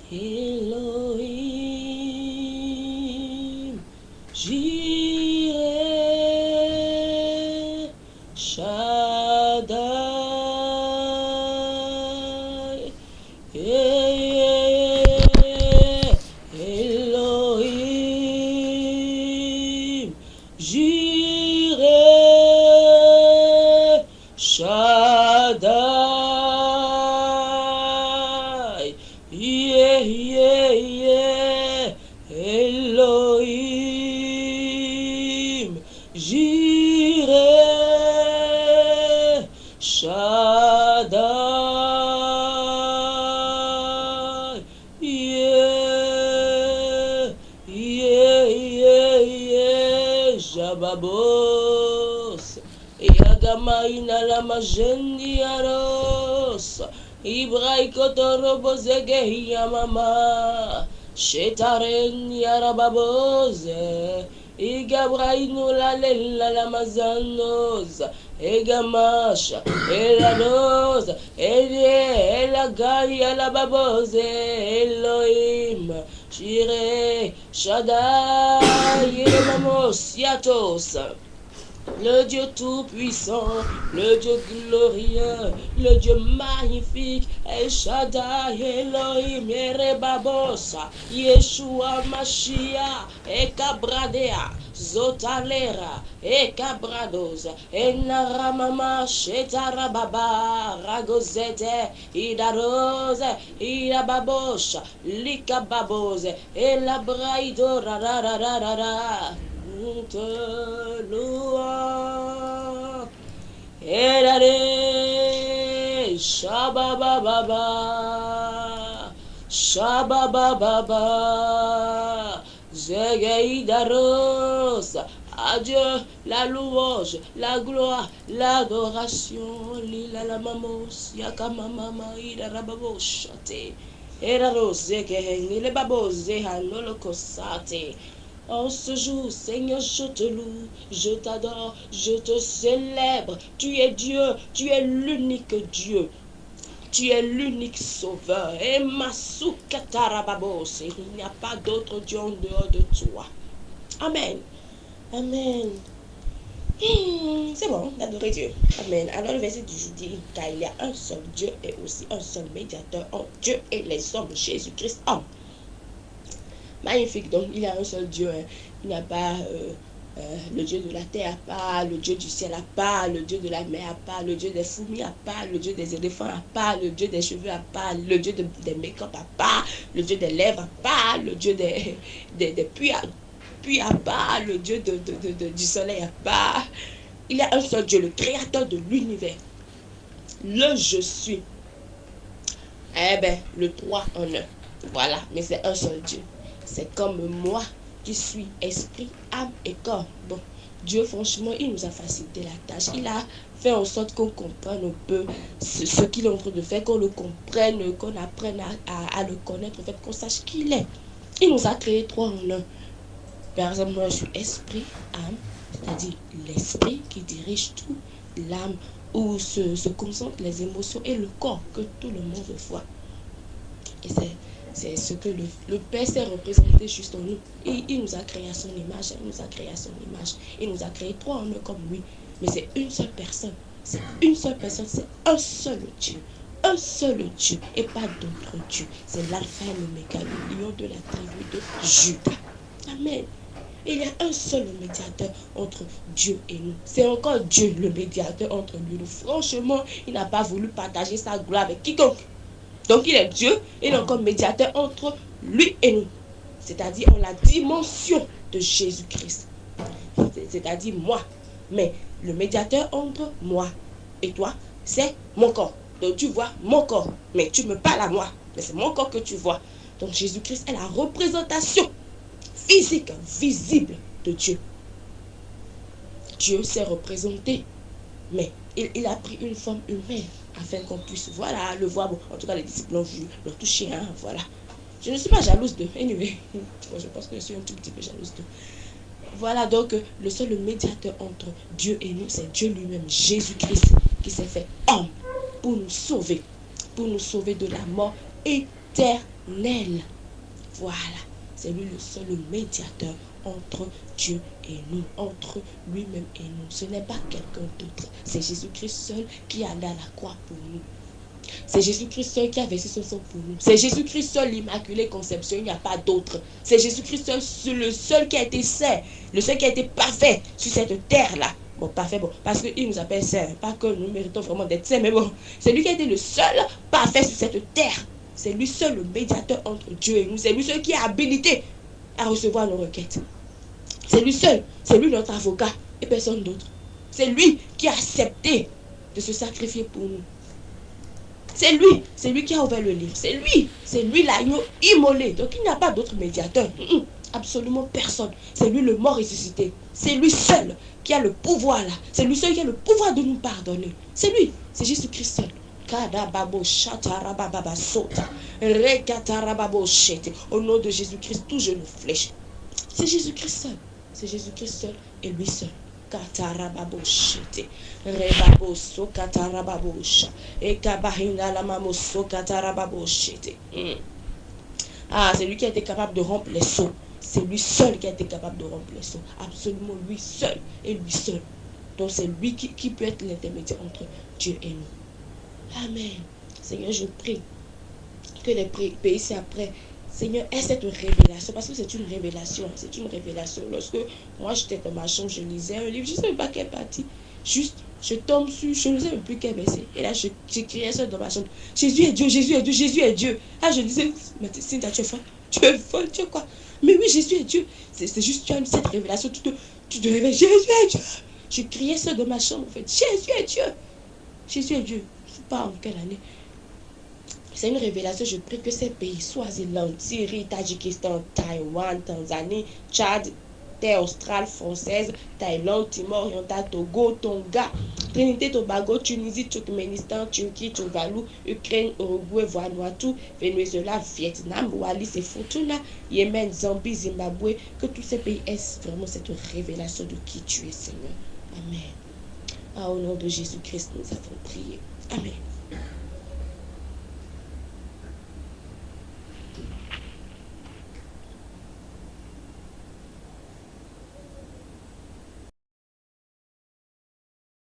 Elohim, Jireh, Shaddai, Elohim, Jireh, Shaddai, Elohim, Jireh, Shaddai, Jababos, Yagamaina la majendi aros, Ibraikotorobo zegehi mama, Shetaren yarababoze, Igabrainu la lella la mazanos, Egamasha, Elanos, Elie, Elagaya la baboze, Elohim, Shire, Shaddai, Yemamos, Yatos. Le Dieu tout-puissant, le Dieu glorieux, le Dieu magnifique, El Shaddai, Elohim, Erebabosa, Yeshua Mashiach, Ekabradea, Zotalera, Ekabrados, Enaramama, Shetarababa, Ragozete, Idarose, Idababosha, Likababose, Elabraido, Rarararara. Te louons, Erare, Shabababa, Shabababa, Zegeidaros, à Dieu la louange, la gloire, l'adoration, Lila la mamos, Yakamama, Idarababo, Shate, Eraros, Zegei, le babo, Zehanolo Kosate. En ce jour, Seigneur, je te loue, je t'adore, je te célèbre. Tu es Dieu, tu es l'unique Dieu. Tu es l'unique sauveur. Et Masukatarababos, il n'y a pas d'autre Dieu en dehors de toi. Amen. Amen. C'est bon, d'adorer Dieu. Amen. Alors le verset du jour dit, car il y a un seul Dieu et aussi un seul médiateur entre Dieu et les hommes, Jésus-Christ, homme. Magnifique, donc il y a un seul Dieu, hein. Il n'y a pas le Dieu de la terre à part, le Dieu du ciel à part, le Dieu de la mer à part, le Dieu des fourmis à part, le Dieu des éléphants à part, le Dieu des cheveux à part, le Dieu des make-up à part, le Dieu des lèvres à part, le Dieu des puits à part, le Dieu du soleil à part. Il y a un seul Dieu, le créateur de l'univers, le je suis. Eh bien, le 3 en 1. Voilà, mais c'est un seul Dieu. C'est comme moi qui suis esprit, âme et corps. Bon, Dieu, franchement, il nous a facilité la tâche. Il a fait en sorte qu'on comprenne un peu ce qu'il est en train de faire, qu'on le comprenne, qu'on apprenne à le connaître, en fait, qu'on sache qui il est. Il nous a créé 3 en 1. Par exemple, moi, je suis esprit, âme, c'est-à-dire l'esprit qui dirige tout, l'âme où se concentrent les émotions et le corps que tout le monde voit. Et c'est ce que le Père s'est représenté juste en nous. Et il nous a créé à son image. Il nous a créé à son image. Il nous a créé 3 en 1 comme lui. Mais c'est une seule personne. C'est une seule personne. C'est un seul Dieu. Un seul Dieu et pas d'autre Dieu. C'est l'alpha et l'oméga, le lion de la tribu de Juda. Amen. Il y a un seul médiateur entre Dieu et nous. C'est encore Dieu le médiateur entre lui et nous. Franchement, il n'a pas voulu partager sa gloire avec quiconque. Donc il est Dieu, il est encore médiateur entre lui et nous. C'est-à-dire en la dimension de Jésus-Christ. C'est-à-dire moi. Mais le médiateur entre moi et toi, c'est mon corps. Donc tu vois mon corps, mais tu me parles à moi. Mais c'est mon corps que tu vois. Donc Jésus-Christ est la représentation physique, visible de Dieu. Dieu s'est représenté, mais il a pris une forme humaine afin qu'on puisse le voir. Bon, en tout cas, les disciples l'ont vu, l'ont touché, hein, voilà. Je ne suis pas jalouse d'eux. Anyway, je pense que je suis un tout petit peu jalouse d'eux. Voilà donc le seul médiateur entre Dieu et nous, c'est Dieu lui-même, Jésus-Christ, qui s'est fait homme pour nous sauver de la mort éternelle. Voilà, c'est lui le seul médiateur entre Dieu et nous, entre lui-même et nous. Ce n'est pas quelqu'un d'autre. C'est Jésus-Christ seul qui est allé à la croix pour nous. C'est Jésus-Christ seul qui a versé son sang pour nous. C'est Jésus-Christ seul, l'Immaculée Conception, il n'y a pas d'autre. C'est Jésus-Christ seul, le seul qui a été saint, le seul qui a été parfait sur cette terre-là. Bon, parfait, bon, parce qu'il nous appelle saints, pas que nous méritons vraiment d'être saints, mais bon, c'est lui qui a été le seul parfait sur cette terre. C'est lui seul le médiateur entre Dieu et nous. C'est lui seul qui est habilité à recevoir nos requêtes. C'est lui seul, c'est lui notre avocat et personne d'autre. C'est lui qui a accepté de se sacrifier pour nous. C'est lui qui a ouvert le livre. C'est lui l'agneau immolé. Donc il n'y a pas d'autre médiateur. Absolument personne. C'est lui le mort ressuscité. C'est lui seul qui a le pouvoir là. C'est lui seul qui a le pouvoir de nous pardonner. C'est lui, c'est Jésus-Christ seul. Au nom de Jésus-Christ, tout genou flèche. C'est Jésus-Christ seul. C'est Jésus-Christ seul et lui seul. Katarababoshite, Rebaboso Katarababosha, Ekabahina Lamamoso Katarababoshite. Ah, c'est lui qui a été capable de rompre les seaux. C'est lui seul qui a été capable de rompre les seaux. Absolument lui seul et lui seul. Donc c'est lui qui peut être l'intermédiaire entre Dieu et nous. Amen. Seigneur, je prie que les pays ci-après, Seigneur, est cette révélation, parce que c'est une révélation, Lorsque moi j'étais dans ma chambre, je lisais un livre, je ne sais pas quelle partie, juste, je tombe sur, je ne sais même plus quel verset, et là je criais ça dans ma chambre, Jésus est Dieu, Jésus est Dieu, Jésus est Dieu. Ah, je disais, mais Cynthia, tu es folle, tu es quoi? Mais oui, Jésus est Dieu, c'est juste, tu as cette révélation, tu te réveilles, Jésus est Dieu. Je criais ça dans ma chambre, en fait, Jésus est Dieu, Jésus est Dieu. Je ne sais pas en quelle année. C'est une révélation, je prie que ces pays, Swaziland, Syrie, Tadjikistan, Taïwan, Tanzanie, Tchad, Terre australe, française, Thaïlande, Timor-Oriental, Togo, Tonga, Trinité, Tobago, Tunisie, Turkménistan, Turquie, Tuvalu, Ukraine, Uruguay, Vanuatu, Venezuela, Vietnam, Wallis et Futuna, Yémen, Zambie, Zimbabwe, que tous ces pays aient vraiment cette révélation de qui tu es, Seigneur. Amen. Ah, au nom de Jésus-Christ, nous avons prié. Amen.